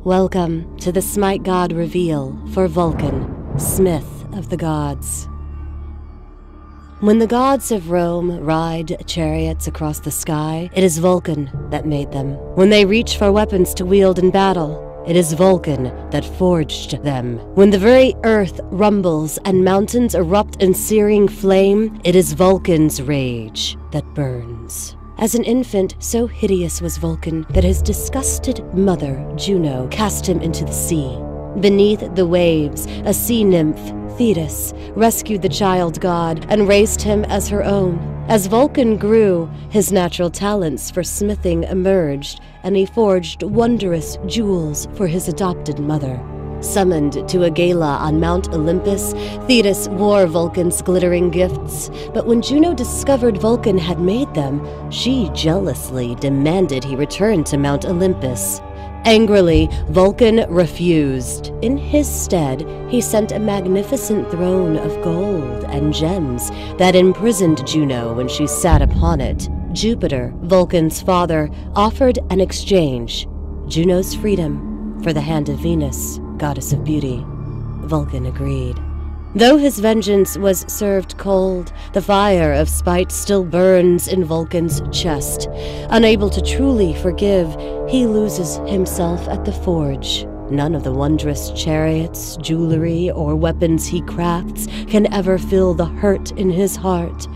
Welcome to the SMITE God reveal for Vulcan, Smith of the Gods. When the gods of Rome ride chariots across the sky, it is Vulcan that made them. When they reach for weapons to wield in battle, it is Vulcan that forged them. When the very earth rumbles and mountains erupt in searing flame, it is Vulcan's rage that burns. As an infant, so hideous was Vulcan that his disgusted mother, Juno, cast him into the sea. Beneath the waves, a sea nymph, Thetis, rescued the child god and raised him as her own. As Vulcan grew, his natural talents for smithing emerged, and he forged wondrous jewels for his adopted mother. Summoned to a gala on Mount Olympus, Thetis wore Vulcan's glittering gifts, but when Juno discovered Vulcan had made them, she jealously demanded he return to Mount Olympus. Angrily, Vulcan refused. In his stead, he sent a magnificent throne of gold and gems that imprisoned Juno when she sat upon it. Jupiter, Vulcan's father, offered an exchange: Juno's freedom for the hand of Venus, goddess of beauty. Vulcan agreed. Though his vengeance was served cold, the fire of spite still burns in Vulcan's chest. Unable to truly forgive, he loses himself at the forge. None of the wondrous chariots, jewelry, or weapons he crafts can ever fill the hurt in his heart,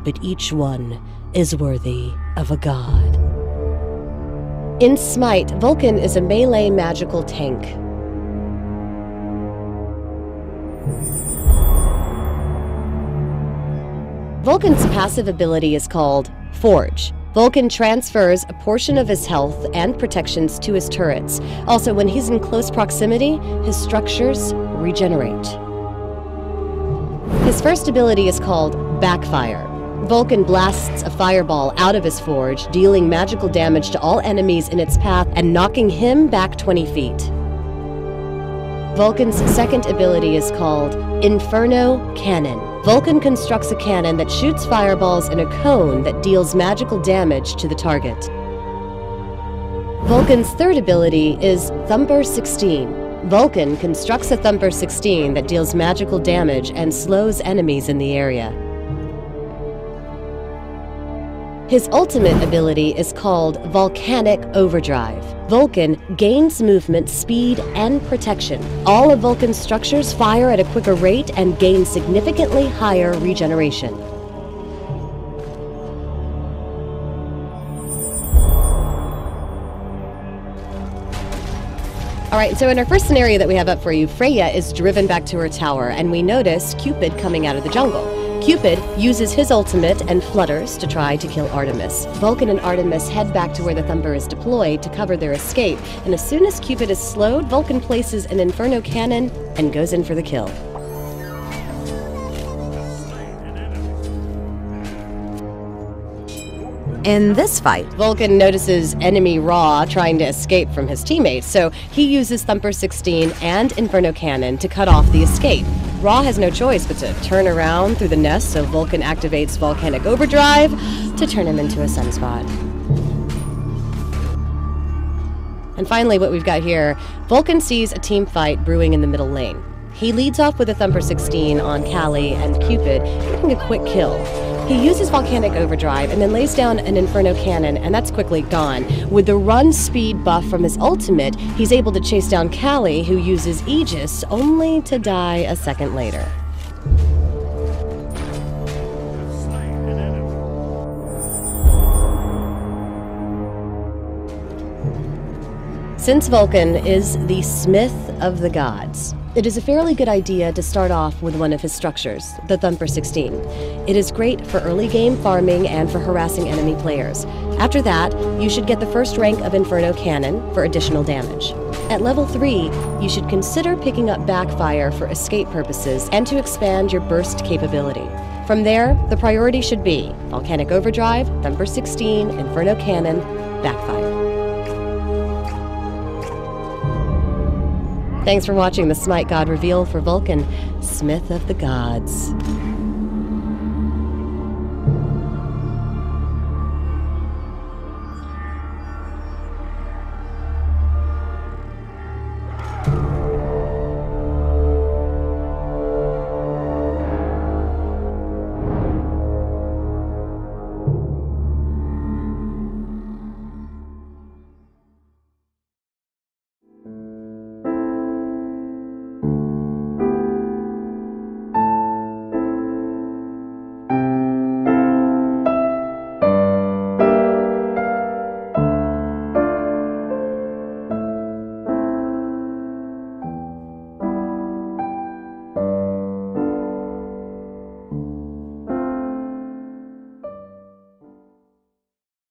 but each one is worthy of a god. In SMITE, Vulcan is a melee magical tank. Vulcan's passive ability is called Forge. Vulcan transfers a portion of his health and protections to his turrets. Also, when he's in close proximity, his structures regenerate. His first ability is called Backfire. Vulcan blasts a fireball out of his forge, dealing magical damage to all enemies in its path and knocking him back 20 feet. Vulcan's second ability is called Inferno Cannon. Vulcan constructs a cannon that shoots fireballs in a cone that deals magical damage to the target. Vulcan's third ability is Thumper 16. Vulcan constructs a Thumper 16 that deals magical damage and slows enemies in the area. His ultimate ability is called Volcanic Overdrive. Vulcan gains movement, speed, and protection. All of Vulcan's structures fire at a quicker rate and gain significantly higher regeneration. Alright, so in our first scenario that we have up for you, Freya is driven back to her tower, and we notice Cupid coming out of the jungle. Cupid uses his ultimate and flutters to try to kill Artemis. Vulcan and Artemis head back to where the Thumper is deployed to cover their escape, and as soon as Cupid is slowed, Vulcan places an Inferno Cannon and goes in for the kill. In this fight, Vulcan notices enemy Ra trying to escape from his teammates, so he uses Thumper 16 and Inferno Cannon to cut off the escape. Ra has no choice but to turn around through the nest, so Vulcan activates Volcanic Overdrive to turn him into a sunspot. And finally, what we've got here, Vulcan sees a team fight brewing in the middle lane. He leads off with a Thumper 16 on Kali and Cupid, getting a quick kill. He uses Volcanic Overdrive and then lays down an Inferno Cannon, and that's quickly gone. With the run speed buff from his ultimate, he's able to chase down Kali, who uses Aegis, only to die a second later. Since Vulcan is the Smith of the Gods, it is a fairly good idea to start off with one of his structures, the Thumper 16. It is great for early game farming and for harassing enemy players. After that, you should get the first rank of Inferno Cannon for additional damage. At level 3, you should consider picking up Backfire for escape purposes and to expand your burst capability. From there, the priority should be Volcanic Overdrive, Thumper 16, Inferno Cannon, Backfire. Thanks for watching the SMITE God reveal for Vulcan, Smith of the Gods.